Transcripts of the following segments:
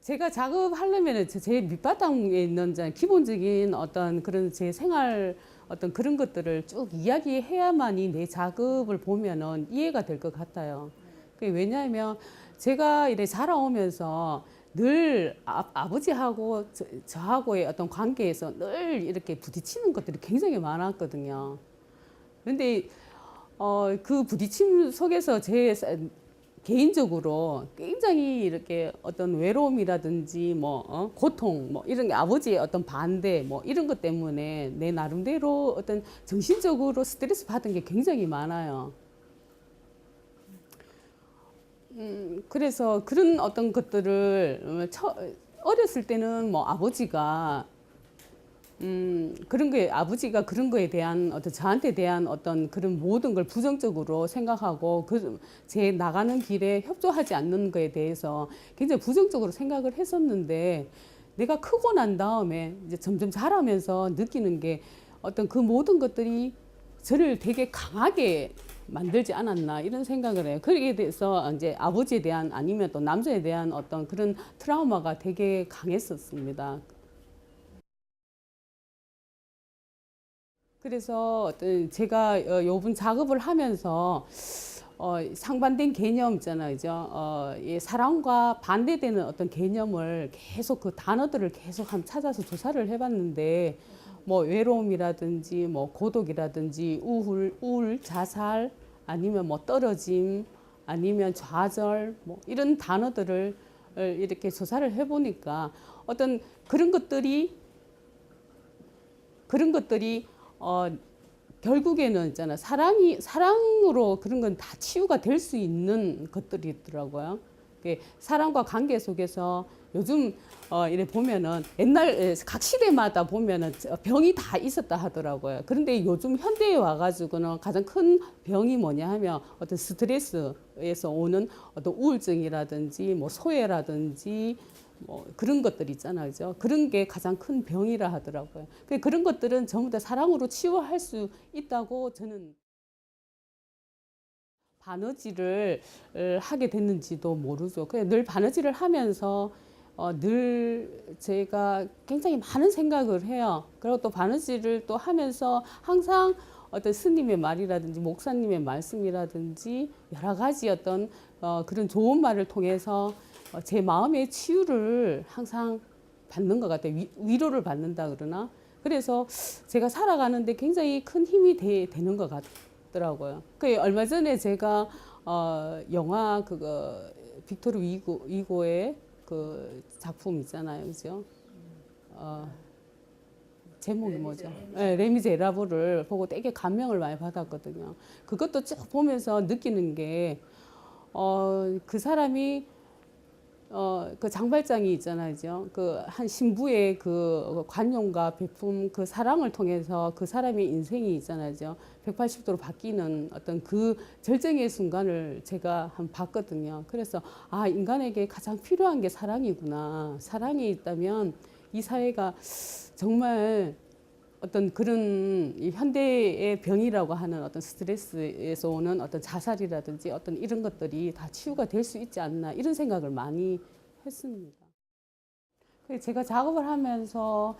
제가 작업하려면 제 밑바탕에 있는 기본적인 어떤 그런 제 생활 어떤 그런 것들을 쭉 이야기해야만이 내 작업을 보면은 이해가 될 것 같아요. 왜냐하면 제가 이래 자라오면서 늘 아버지하고 저하고의 어떤 관계에서 늘 이렇게 부딪히는 것들이 굉장히 많았거든요. 그런데 그 부딪힘 속에서 제 개인적으로 굉장히 이렇게 어떤 외로움이라든지 고통 이런 게 아버지의 어떤 반대 이런 것 때문에 내 나름대로 어떤 정신적으로 스트레스 받은 게 굉장히 많아요. 그래서 그런 어떤 것들을 어렸을 때는 아버지가 그런 거에 아버지가 그런 거에 대한 어떤 저한테 대한 어떤 그런 모든 걸 부정적으로 생각하고 제 나가는 길에 협조하지 않는 거에 대해서 굉장히 부정적으로 생각을 했었는데 내가 크고 난 다음에 이제 점점 자라면서 느끼는 게 어떤 그 모든 것들이 저를 되게 강하게 만들지 않았나 이런 생각을 해요. 거기에 대해서 이제 아버지에 대한 아니면 또 남자에 대한 어떤 그런 트라우마가 되게 강했었습니다. 그래서 어떤 제가 요번 작업을 하면서 상반된 개념 있잖아요, 그죠? 이 사랑과 반대되는 어떤 개념을 계속 그 단어들을 계속 찾아서 조사를 해봤는데 외로움이라든지 고독이라든지 우울, 자살 아니면 떨어짐 아니면 좌절 이런 단어들을 이렇게 조사를 해보니까 어떤 그런 것들이 결국에는 있잖아. 사랑으로 그런 건 다 치유가 될 수 있는 것들이 있더라고요. 사랑과 관계 속에서 요즘 이래 보면은 옛날 각 시대마다 보면은 병이 다 있었다 하더라고요. 그런데 요즘 현대에 와가지고는 가장 큰 병이 뭐냐 하면 어떤 스트레스에서 오는 어떤 우울증이라든지 소외라든지 그런 것들 있잖아요. 그죠? 그런 게 가장 큰 병이라 하더라고요. 그런 것들은 전부 다 사랑으로 치유할 수 있다고 저는 바느질을 하게 됐는지도 모르죠. 그냥 늘 바느질을 하면서 늘 제가 굉장히 많은 생각을 해요. 그리고 또 바느질을 또 하면서 항상 어떤 스님의 말이라든지 목사님의 말씀이라든지 여러 가지 어떤 그런 좋은 말을 통해서 제 마음의 치유를 항상 받는 것 같아요. 위로를 받는다 그러나. 그래서 제가 살아가는데 굉장히 큰 힘이 되는 것 같더라고요. 얼마 전에 제가 영화 그거 빅토르 위고의 그 작품 있잖아요, 그죠? 어, 제목이 뭐죠? 네, 레미제라블을 보고 되게 감명을 많이 받았거든요. 그것도 쭉 보면서 느끼는 게, 그 사람이 그 장발장이 있잖아요. 그 한 신부의 그 관용과 베품 그 사랑을 통해서 그 사람의 인생이 있잖아요. 180도로 바뀌는 어떤 그 절정의 순간을 제가 한 봤거든요. 그래서 인간에게 가장 필요한 게 사랑이구나. 사랑이 있다면 이 사회가 정말 어떤 그런 현대의 병이라고 하는 어떤 스트레스에서 오는 어떤 자살이라든지 어떤 이런 것들이 다 치유가 될 수 있지 않나 이런 생각을 많이 했습니다. 제가 작업을 하면서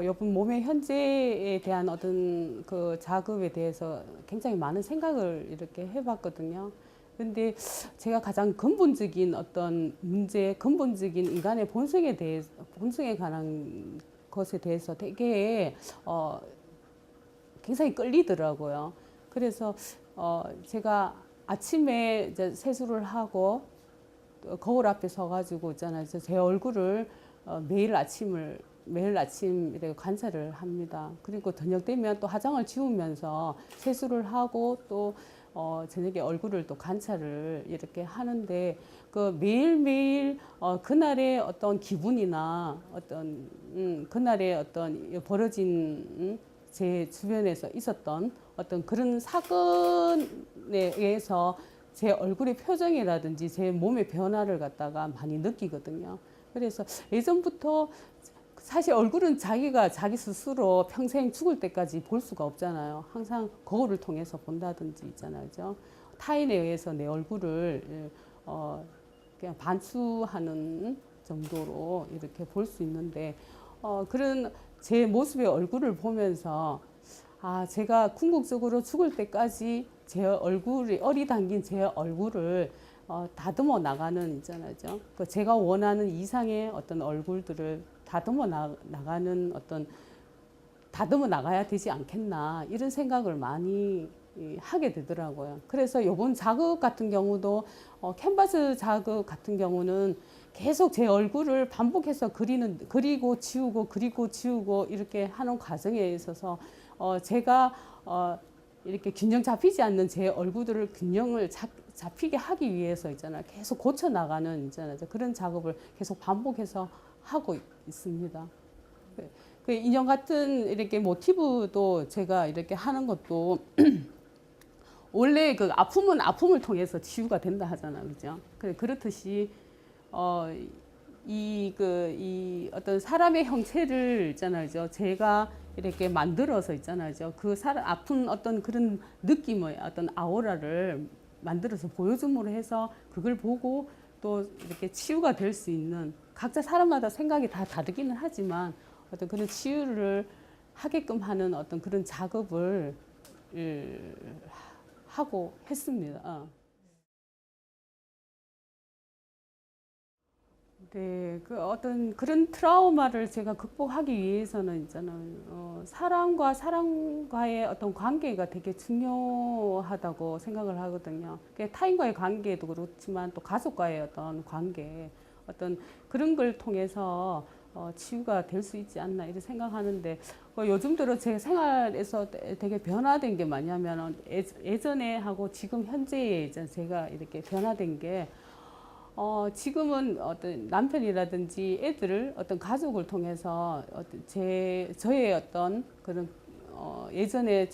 요번 몸의 현재에 대한 어떤 그 작업에 대해서 굉장히 많은 생각을 이렇게 해봤거든요. 근데 제가 가장 근본적인 어떤 문제, 근본적인 인간의 본성에 관한 것에 대해서 되게 굉장히 끌리더라고요. 그래서 제가 아침에 이제 세수를 하고 거울 앞에 서가지고 있잖아요. 제 얼굴을 매일 아침 이렇게 관찰을 합니다. 그리고 저녁 되면 또 화장을 지우면서 세수를 하고 또 저녁에 얼굴을 또 관찰을 이렇게 하는데 그 매일매일 그날의 어떤 기분이나 어떤 그날의 어떤 벌어진 제 주변에서 있었던 어떤 그런 사건에 의해서 제 얼굴의 표정이라든지 제 몸의 변화를 갖다가 많이 느끼거든요. 그래서 예전부터 사실 얼굴은 자기가 자기 스스로 평생 죽을 때까지 볼 수가 없잖아요. 항상 거울을 통해서 본다든지 있잖아요. 그죠? 타인에 의해서 내 얼굴을 그냥 반수하는 정도로 이렇게 볼 수 있는데 그런 제 모습의 얼굴을 보면서 제가 궁극적으로 죽을 때까지 제 얼굴이 어리당긴 제 얼굴을 다듬어 나가는 있잖아요. 제가 원하는 이상의 어떤 얼굴들을 나가는 다듬어 나가야 되지 않겠나 이런 생각을 많이 하게 되더라고요. 그래서 이번 작업 같은 경우도 캔버스 작업 같은 경우는 계속 제 얼굴을 반복해서 그리고 지우고 이렇게 하는 과정에 있어서 제가 이렇게 균형 잡히지 않는 제 얼굴들을 균형을 잡히게 하기 위해서 있잖아요. 계속 고쳐 나가는 있잖아요. 그런 작업을 계속 반복해서 하고 있습니다. 그 인형 같은 이렇게 모티브도 제가 이렇게 하는 것도 원래 그 아픔은 아픔을 통해서 치유가 된다 하잖아요. 그죠? 그렇듯이 이 어떤 사람의 형체를 있잖아요. 제가 이렇게 만들어서 있잖아요. 그 아픈 어떤 그런 느낌의 어떤 아우라를 만들어서 보여줌으로 해서 그걸 보고 또 이렇게 치유가 될 수 있는 각자 사람마다 생각이 다 다르기는 하지만 어떤 그런 치유를 하게끔 하는 어떤 그런 작업을 하고 했습니다. 네, 그 어떤 그런 트라우마를 제가 극복하기 위해서는 있잖아요. 사람과의 어떤 관계가 되게 중요하다고 생각을 하거든요. 타인과의 관계도 그렇지만 또 가족과의 어떤 관계, 어떤 그런 걸 통해서 치유가 될 수 있지 않나 이렇게 생각하는데 요즘 들어 제 생활에서 되게 변화된 게 뭐냐면 예전에 하고 지금 현재에 제가 이렇게 변화된 게 지금은 어떤 남편이라든지 애들을 어떤 가족을 통해서 저의 어떤 그런 예전에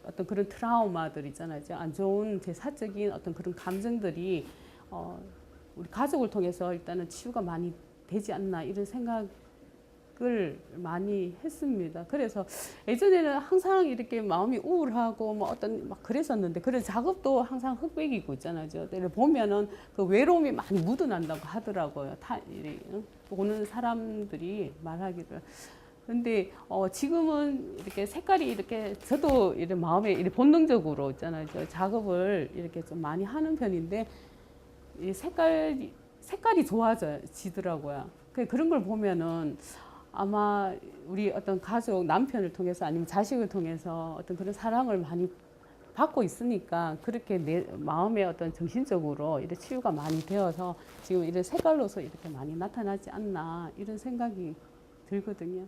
어떤 그런 트라우마들 있잖아요. 안 좋은 제 사적인 어떤 그런 감정들이 우리 가족을 통해서 일단은 치유가 많이 되지 않나 이런 생각을 많이 했습니다. 그래서 예전에는 항상 이렇게 마음이 우울하고 뭐 어떤 막 그랬었는데 그런 작업도 항상 흑백이고 있잖아요. 보면은 그 외로움이 많이 묻어난다고 하더라고요. 보는 사람들이 말하기를. 근데 지금은 이렇게 색깔이 이렇게 저도 이렇게 마음에 이렇게 본능적으로 있잖아요. 작업을 이렇게 좀 많이 하는 편인데 이 색깔이 좋아지더라고요. 그런 걸 보면은 아마 우리 어떤 가족, 남편을 통해서 아니면 자식을 통해서 어떤 그런 사랑을 많이 받고 있으니까 그렇게 내 마음의 어떤 정신적으로 이렇게 치유가 많이 되어서 지금 이런 색깔로서 이렇게 많이 나타나지 않나 이런 생각이 들거든요.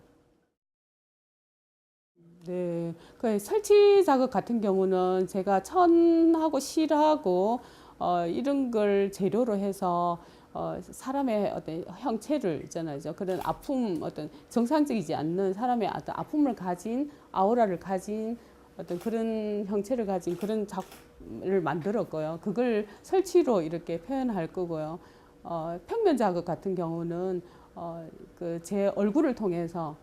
네, 그 설치 작업 같은 경우는 제가 천하고 실하고 이런 걸 재료로 해서 사람의 어떤 형체를 있잖아요. 그런 어떤 정상적이지 않는 사람의 어떤 아픔을 가진 아우라를 가진 어떤 그런 형체를 가진 그런 작품을 만들었고요. 그걸 설치로 이렇게 표현할 거고요. 평면 작업 같은 경우는 그 제 얼굴을 통해서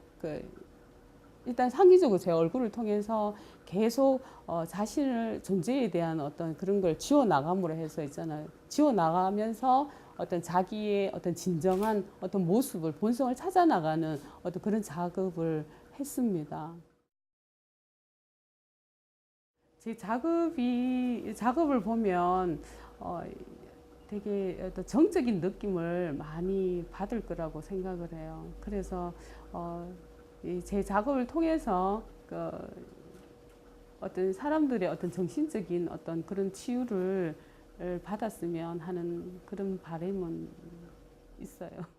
일단 상기적으로 제 얼굴을 통해서 계속 자신을 존재에 대한 어떤 그런 걸 지워 나감으로 해서 있잖아요. 지워 나가면서 어떤 자기의 어떤 진정한 어떤 모습을 본성을 찾아 나가는 어떤 그런 작업을 했습니다. 제 작업을 보면 되게 어떤 정적인 느낌을 많이 받을 거라고 생각을 해요. 그래서 제 작업을 통해서 어떤 사람들의 어떤 정신적인 어떤 그런 치유를 받았으면 하는 그런 바람은 있어요.